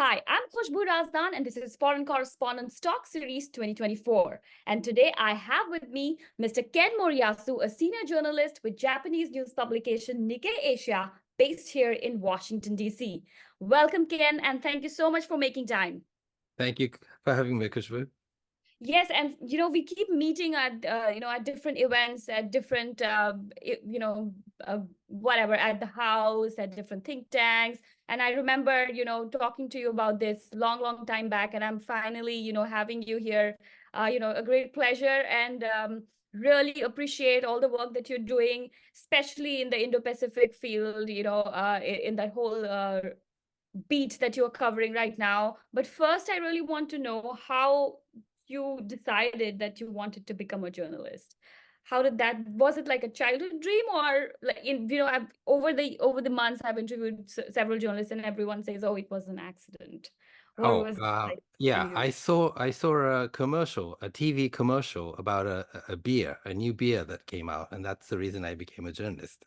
Hi, I'm Khushboo Razdan, and this is Foreign Correspondents Talk Series 2024. And today I have with me Mr. Ken Moriyasu, a senior journalist with Japanese news publication Nikkei Asia, based here in Washington, D.C. Welcome, Ken, and thank you so much for making time. Thank you for having me, Khushboo. Yes, and we keep meeting at at different events, at different whatever, at the house, at different think tanks. And I remember talking to you about this long time back, and I'm finally having you here. A great pleasure, and really appreciate all the work that you're doing, especially in the Indo-Pacific field. In that whole beat that you're covering right now. But first, I really want to know how you decided that you wanted to become a journalist. How did that, was it like a childhood dream, or like I've over the months I've interviewed several journalists, and everyone says, oh, it was an accident. What Oh, was it like for yeah, you? I saw a commercial, a TV commercial about a beer, a new beer that came out, and that's the reason I became a journalist.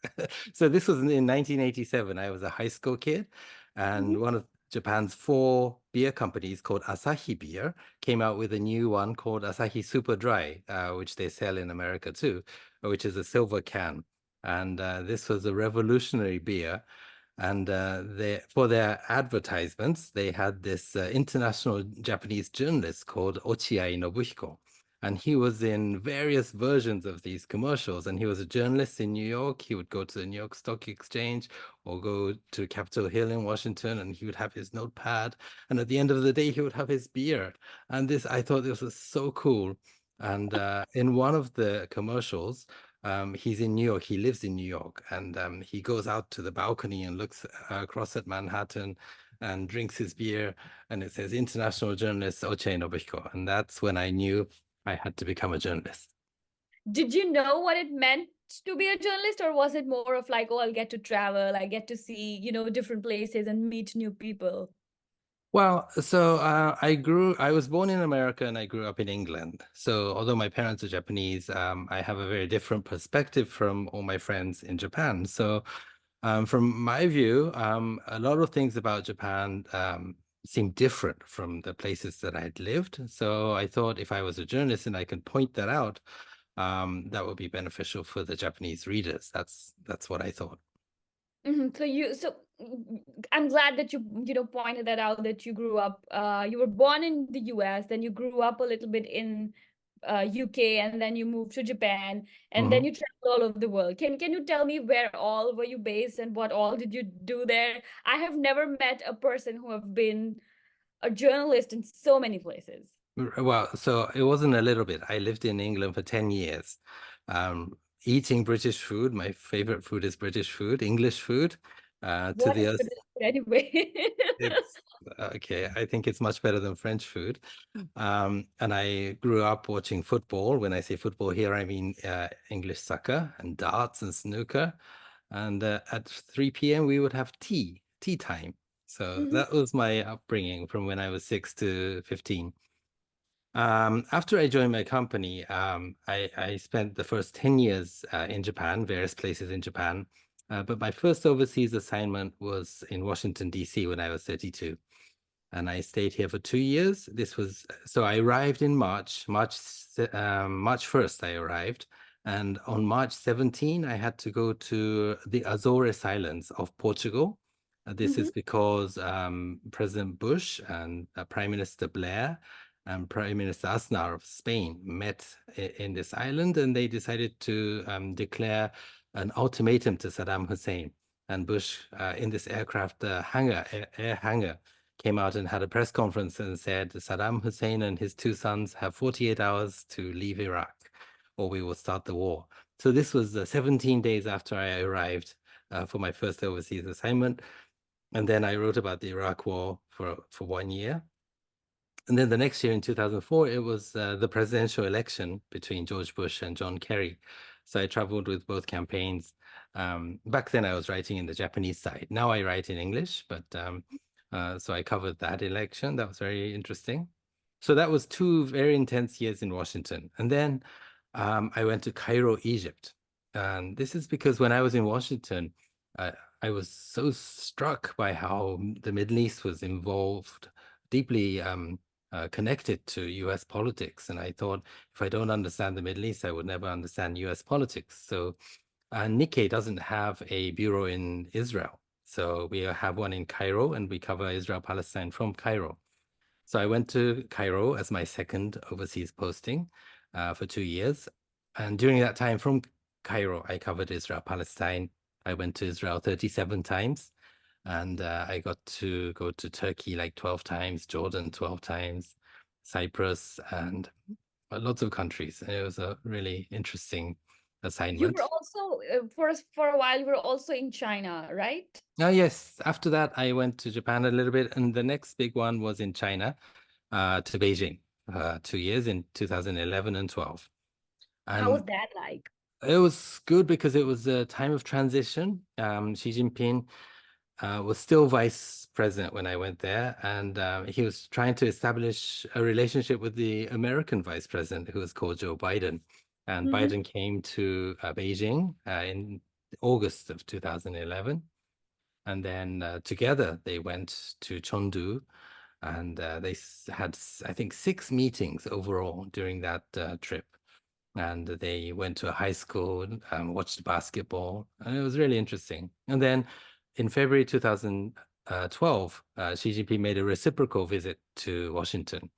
So this was in 1987. I was a high school kid, and Mhm. one of Japan's four beer companies called Asahi Beer came out with a new one called Asahi Super Dry, which they sell in America too, which is a silver can. And this was a revolutionary beer. And for their advertisements, they had this international Japanese journalist called Ochiai Nobuhiko. And he was in various versions of these commercials. And he was a journalist in New York. He would go to the New York Stock Exchange or go to Capitol Hill in Washington, and he would have his notepad. And at the end of the day, he would have his beer. And I thought this was so cool. And in one of the commercials, he's in New York. He lives in New York, and he goes out to the balcony and looks across at Manhattan and drinks his beer. And it says International Journalist Oche Nobuhiko. And that's when I knew I had to become a journalist. Did you know what it meant to be a journalist, or was it more of like, oh, I'll get to travel, I get to see different places and meet new people? Well, so I was born in America and I grew up in England. So although my parents are Japanese, I have a very different perspective from all my friends in Japan. So from my view, a lot of things about Japan seem different from the places that I had lived. So I thought if I was a journalist and I could point that out, that would be beneficial for the Japanese readers. That's what I thought. I'm glad that you pointed that out, that you grew up, you were born in the US, then you grew up a little bit in UK, and then you moved to Japan, and then Mhm. you traveled all over the world. Can you tell me where all were you based and what all did you do there? I have never met a person who have been a journalist in so many places. Well, so it wasn't a little bit. I lived in England for 10 years, eating British food. My favorite food is British food, English food, to What the is us. British food anyway? It's okay. I think it's much better than French food. And I grew up watching football. When I say football here, I mean English soccer and darts and snooker. And at 3 p.m. we would have tea time. So Mhm. that was my upbringing from when I was 6 to 15. After I joined my company, I spent the first 10 years in Japan, various places in Japan. But my first overseas assignment was in Washington, D.C. when I was 32. And I stayed here for 2 years. So I arrived in March 1st, I arrived. And on March 17, I had to go to the Azores Islands of Portugal. This is Mhm. because President Bush and Prime Minister Blair and Prime Minister Aznar of Spain met in this island, and they decided to declare an ultimatum to Saddam Hussein. And Bush, in this aircraft air hangar, came out and had a press conference and said Saddam Hussein and his two sons have 48 hours to leave Iraq, or we will start the war. So this was 17 days after I arrived for my first overseas assignment. And then I wrote about the Iraq War for 1 year. And then the next year in 2004, it was the presidential election between George Bush and John Kerry. So I traveled with both campaigns. Back then, I was writing in the Japanese side. Now I write in English, but so I covered that election. That was very interesting. So that was 2 very intense years in Washington. And then I went to Cairo, Egypt. And this is because when I was in Washington, I was so struck by how the Middle East was involved, deeply connected to US politics. And I thought, if I don't understand the Middle East, I would never understand US politics. So Nikkei doesn't have a bureau in Israel. So we have one in Cairo, and we cover Israel-Palestine from Cairo. So I went to Cairo as my second overseas posting for 2 years. And during that time from Cairo, I covered Israel-Palestine. I went to Israel 37 times. And I got to go to Turkey like 12 times, Jordan 12 times, Cyprus, and lots of countries. And it was a really interesting You were assignment. also for a while you were also in China, right? Yes, after that, I went to Japan a little bit. And the next big one was in China, to Beijing, 2 years in 2011 and 12. How was And that like? it was good because it was a time of transition. Xi Jinping was still vice president when I went there, and he was trying to establish a relationship with the American vice president, who was called Joe Biden. And Hmm. Biden came to Beijing in August of 2011. And then together they went to Chengdu, and they had, I think, 6 meetings overall during that trip. And they went to a high school, watched basketball, and it was really interesting. And then in February 2012, Xi Jinping made a reciprocal visit to Washington,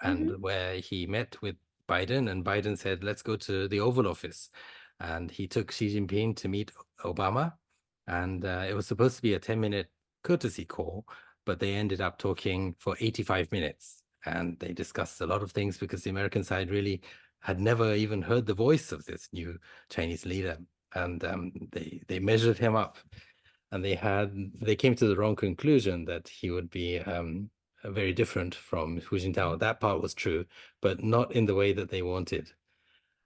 and Hmm. where he met with Biden, and Biden said, let's go to the Oval Office. And he took Xi Jinping to meet Obama. And it was supposed to be a 10-minute courtesy call, but they ended up talking for 85 minutes. And they discussed a lot of things because the American side really had never even heard the voice of this new Chinese leader. And they measured him up, and they came to the wrong conclusion that he would be very different from Hu Jintao. That part was true, but not in the way that they wanted.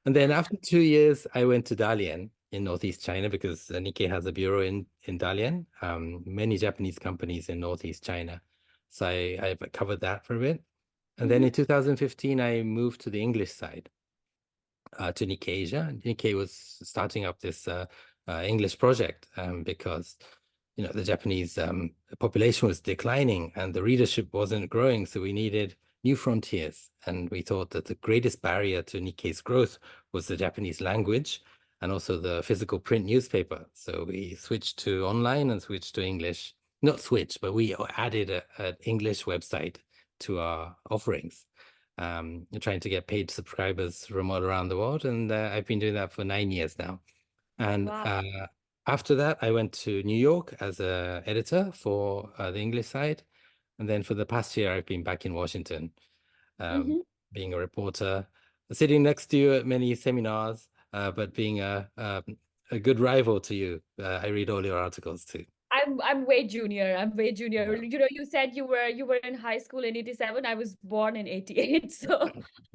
And then after 2 years, I went to Dalian in Northeast China because Nikkei has a bureau in Dalian, many Japanese companies in Northeast China. So I covered that for a bit. And then Hmm. in 2015, I moved to the English side, to Nikkei Asia. Nikkei was starting up this English project because the Japanese population was declining and the readership wasn't growing, so we needed new frontiers. And we thought that the greatest barrier to Nikkei's growth was the Japanese language and also the physical print newspaper. So we switched to online and switched to English. Not switched, but we added an English website to our offerings, trying to get paid subscribers from all around the world. And I've been doing that for 9 years now. And Wow. after that, I went to New York as an editor for the English side. And then for the past year, I've been back in Washington, um, Hmm. being a reporter, sitting next to you at many seminars, but being a good rival to you. I read all your articles too. I'm way junior. I'm way junior. You know, you said you were in high school in 87. I was born in 88. So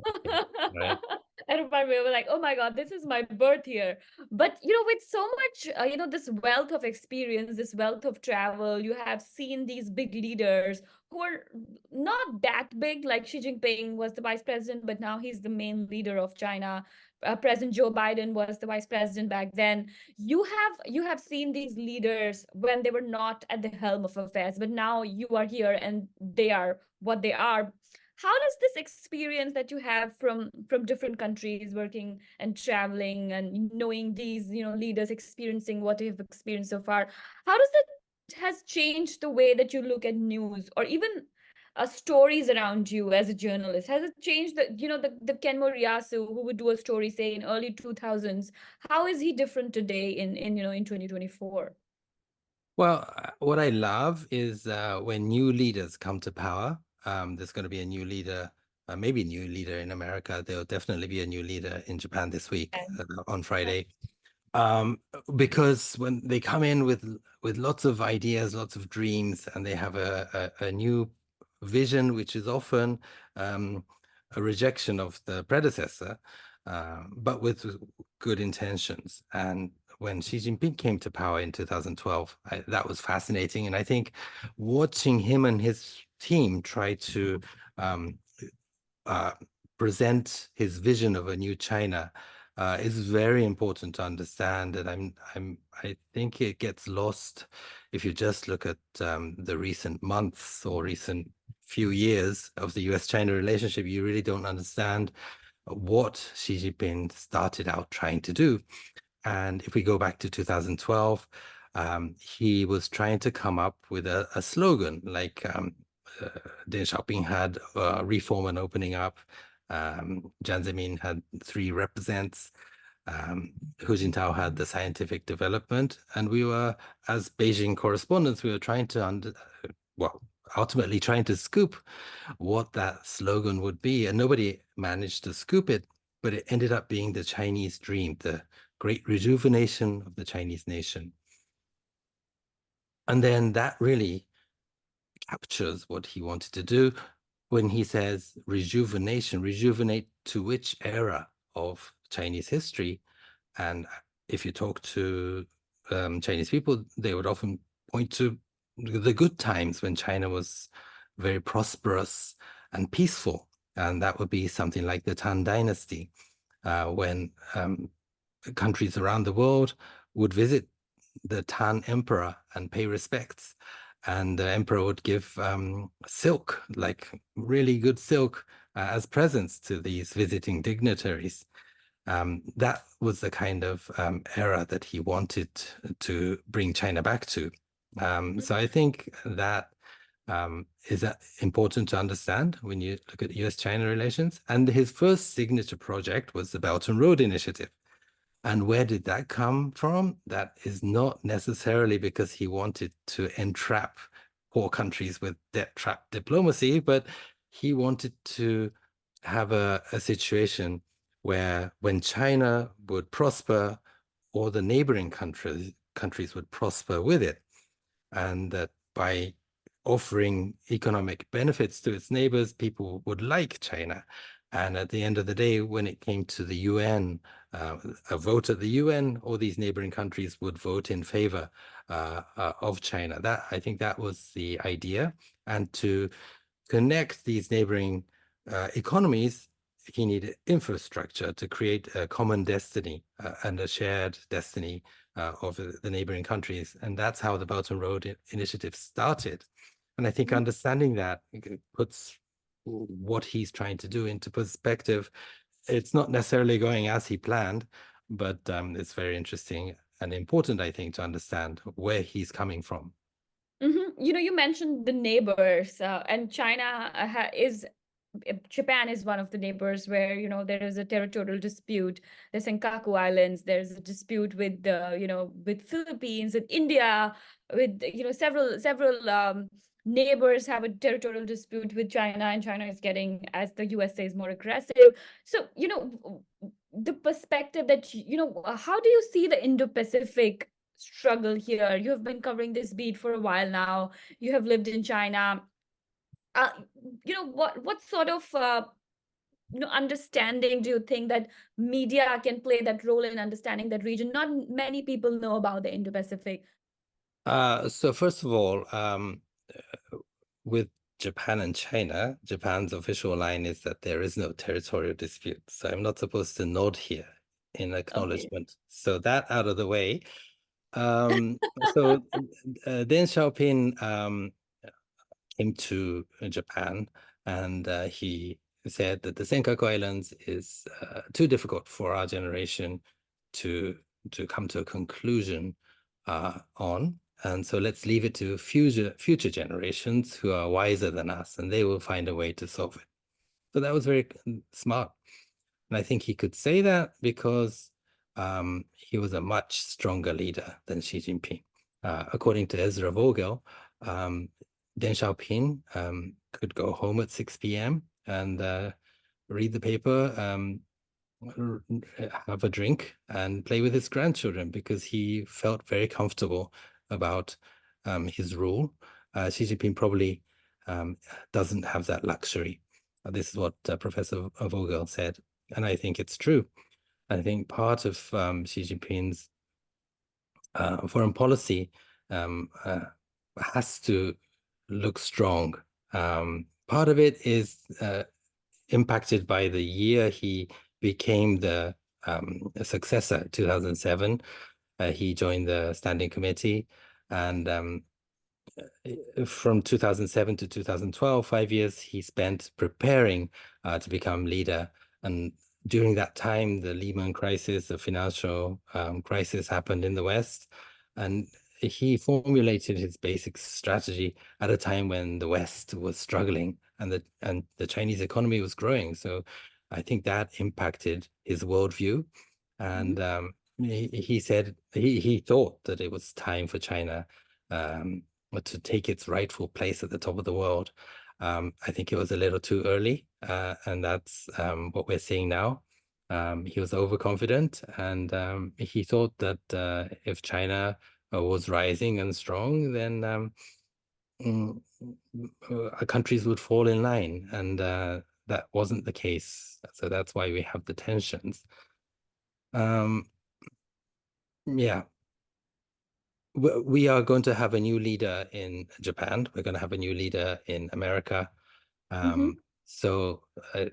Okay. Right. I remember we were like, oh my God, this is my birth year. But with so much, this wealth of experience, this wealth of travel, you have seen these big leaders who are not that big. Like Xi Jinping was the vice president, but now he's the main leader of China. President Joe Biden was the vice president back then. You have seen these leaders when they were not at the helm of affairs, but now you are here and they are what they are. How does this experience that you have from different countries, working and traveling and knowing these leaders, experiencing what you've experienced so far, how does that has changed the way that you look at news or even stories around you as a journalist? Has it changed the Ken Moriyasu who would do a story say in early 2000s? How is he different today in 2024? Well, what I love is when new leaders come to power. There's going to be a new leader, maybe a new leader in America. There'll definitely be a new leader in Japan this week, And on Friday. Um, because when they come in with lots of ideas, lots of dreams, and they have a new vision, which is often a rejection of the predecessor, but with good intentions. And when Xi Jinping came to power in 2012, that was fascinating. And I think watching him and his team try to um, present his vision of a new China is very important to understand, and I think it gets lost if you just look at the recent months or recent few years of the U.S.-China relationship. You really don't understand what Xi Jinping started out trying to do. And if we go back to 2012, he was trying to come up with a slogan like Deng Xiaoping had reform and opening up. Jiang Zemin had 3 represents. Hu Jintao had the scientific development. And we were, as Beijing correspondents, we were trying to ultimately trying to scoop what that slogan would be. And nobody managed to scoop it, but it ended up being the Chinese dream, the great rejuvenation of the Chinese nation. And then that really captures what he wanted to do when he says rejuvenation, rejuvenate to which era of Chinese history. And if you talk to Chinese people, they would often point to the good times when China was very prosperous and peaceful. And that would be something like the Tang Dynasty, when countries around the world would visit the Tang emperor and pay respects. And the emperor would give silk, like really good silk, as presents to these visiting dignitaries. That was the kind of era that he wanted to bring China back to. So I think that is important to understand when you look at US-China relations. And his first signature project was the Belt and Road Initiative. And where did that come from? That is not necessarily because he wanted to entrap poor countries with debt trap diplomacy, but he wanted to have a situation where when China would prosper, all the neighboring countries would prosper with it. And that by offering economic benefits to its neighbors, people would like China. And at the end of the day, when it came to the UN, a vote at the UN, all these neighboring countries would vote in favor of China. That, I think that was the idea. And to connect these neighboring economies, he needed infrastructure to create a common destiny and a shared destiny of the neighboring countries. And that's how the Belt and Road Initiative started. And I think understanding that puts what he's trying to do into perspective. It's not necessarily going as he planned, but it's very interesting and important, I think, to understand where he's coming from. You mentioned the neighbors, and China Japan is one of the neighbors where, there is a territorial dispute. The Senkaku Islands, there's a dispute with with Philippines, with India, with, several neighbors have a territorial dispute with China, and China is getting, as the USA is more aggressive. So, the perspective that, how do you see the Indo-Pacific struggle here? You have been covering this beat for a while now. You have lived in China. What sort of understanding do you think that media can play that role in understanding that region? Not many people know about the Indo-Pacific. So first of all, with Japan and China, Japan's official line is that there is no territorial dispute. So I'm not supposed to nod here in acknowledgement. Okay. So that out of the way. So Deng Xiaoping came to Japan, and he said that the Senkaku Islands is too difficult for our generation to come to a conclusion on. And so let's leave it to future generations who are wiser than us, and they will find a way to solve it. So that was very smart. And I think he could say that because he was a much stronger leader than Xi Jinping. According to Ezra Vogel, Deng Xiaoping could go home at 6 p.m. and read the paper, have a drink, and play with his grandchildren because he felt very comfortable about his rule. Xi Jinping probably doesn't have that luxury. This is what Professor Vogel said, and I think it's true. I think part of Xi Jinping's foreign policy has to look strong. Part of it is impacted by the year he became the a successor. 2007, he joined the standing committee, and from 2007 to 2012, 5 years, he spent preparing to become leader. And during that time, the Lehman crisis, the financial crisis happened in the West. And he formulated his basic strategy at a time when the West was struggling and the Chinese economy was growing. So I think that impacted his worldview. And he said he thought that it was time for China to take its rightful place at the top of the world. I think it was a little too early, and that's what we're seeing now. He was overconfident, and he thought that if China was rising and strong, then countries would fall in line, and that wasn't the case. So that's why we have the tensions. Yeah. We are going to have a new leader in Japan. We're going to have a new leader in America. So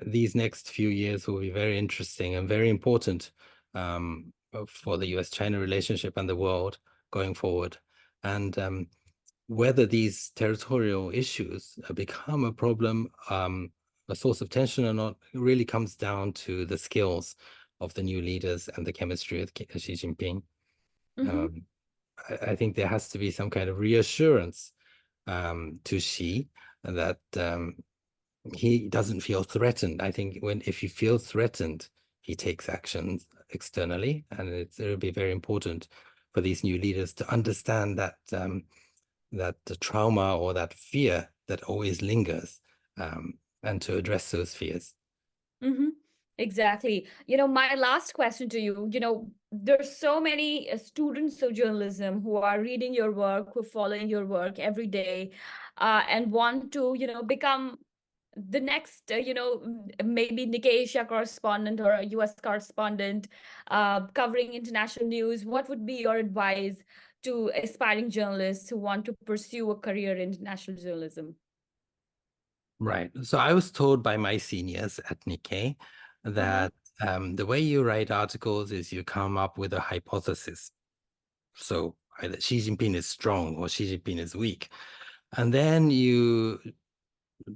these next few years will be very interesting and very important for the US-China relationship and the world going forward. And whether these territorial issues become a problem, a source of tension or not, really comes down to the skills of the new leaders and the chemistry of Xi Jinping. I think there has to be some kind of reassurance to Xi that he doesn't feel threatened. I think if he feels threatened, he takes actions externally, and it'll be very important for these new leaders to understand that that the trauma or that fear that always lingers, and to address those fears. Exactly. My last question to you, there's so many students of journalism who are reading your work, who are following your work every day, and want to, become the next, maybe Nikkei Asia correspondent or a US correspondent, covering international news. What would be your advice to aspiring journalists who want to pursue a career in international journalism? Right. So I was told by my seniors at Nikkei that the way you write articles is you come up with a hypothesis. So either Xi Jinping is strong or Xi Jinping is weak. And then you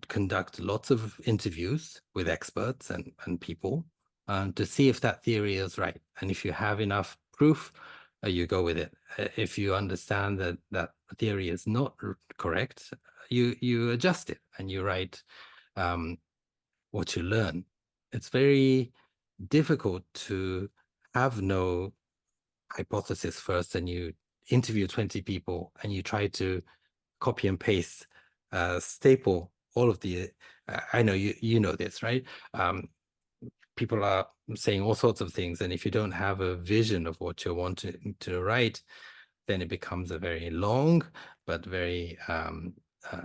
conduct lots of interviews with experts and people to see if that theory is right. And if you have enough proof, you go with it. If you understand that that theory is not correct, you adjust it and you write what you learn. It's very difficult to have no hypothesis first, and you interview 20 people and you try to copy and paste, staple all of the, I know you know this, right? People are saying all sorts of things, and if you don't have a vision of what you want to write, then it becomes a very long but very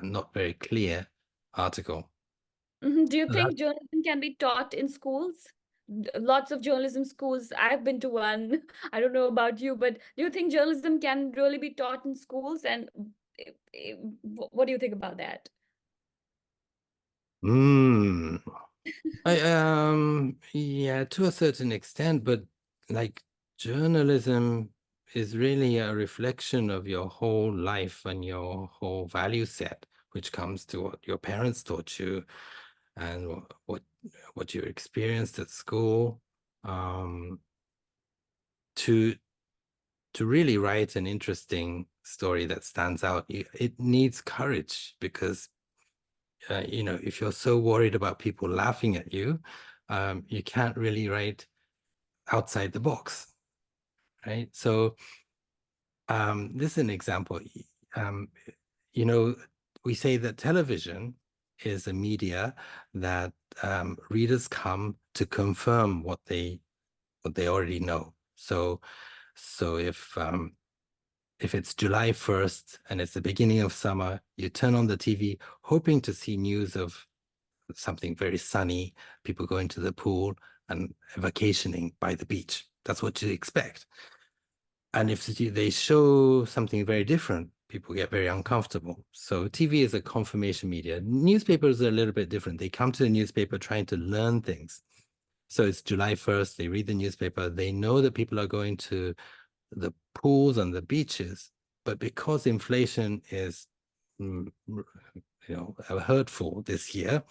not very clear article. Do you think journalism can be taught in schools? Lots of journalism schools. I've been to one. I don't know about you, but do you think journalism can really be taught in schools? And what do you think about that? Yeah, to a certain extent, but like journalism is really a reflection of your whole life and your whole value set, which comes to what your parents taught you and what you experienced at school. To really write an interesting story that stands out, it needs courage, because if you're so worried about people laughing at you, you can't really write outside the box, right? So this is an example. Um, we say that television is a media that readers come to confirm what they already know. So if it's July 1st and it's the beginning of summer, you turn on the TV hoping to see news of something very sunny, people going to the pool and vacationing by the beach. That's what you expect. And if they show something very different, people get very uncomfortable. So TV is a confirmation media. Newspapers are a little bit different. They come to the newspaper trying to learn things. So it's July 1st, they read the newspaper, they know that people are going to the pools and the beaches, but because inflation is hurtful this year,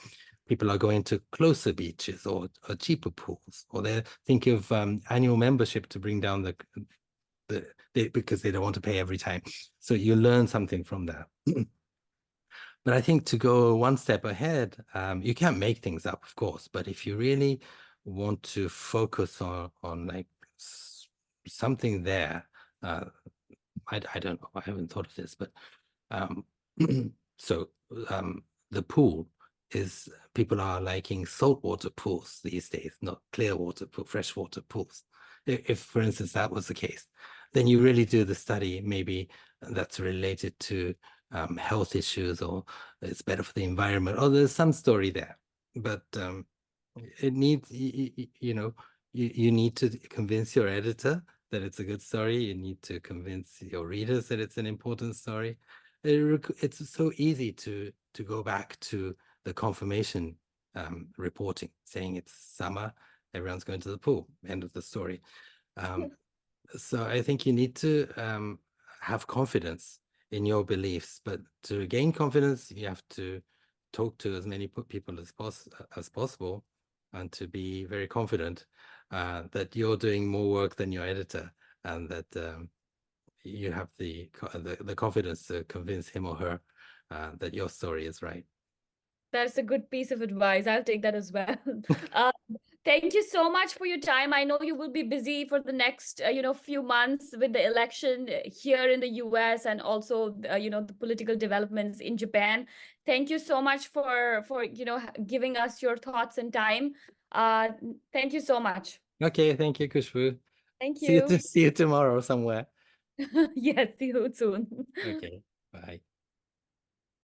people are going to closer beaches or cheaper pools, or they're thinking of annual membership to bring down because they don't want to pay every time. So you learn something from that. But I think to go one step ahead, you can't make things up, of course, but if you really want to focus on like something there, I don't know, I haven't thought of this, but so the pool is, people are liking saltwater pools these days, not clear water pool, freshwater pools. If, for instance, that was the case, then you really do the study maybe that's related to health issues, or it's better for the environment, or there's some story there. But it needs, you need to convince your editor that it's a good story. You need to convince your readers that it's an important story. It's so easy to go back to the confirmation reporting, saying it's summer, everyone's going to the pool, end of the story. So I think you need to have confidence in your beliefs, but to gain confidence, you have to talk to as many people as possible, and to be very confident that you're doing more work than your editor, and that you have the confidence to convince him or her that your story is right. That's a good piece of advice. I'll take that as well. Thank you so much for your time. I know you will be busy for the next, few months with the election here in the US, and also, the political developments in Japan. Thank you so much for giving us your thoughts and time. Thank you so much. Okay, thank you, Khushboo. Thank See you. you tomorrow somewhere. Yes, see you soon. Okay, bye.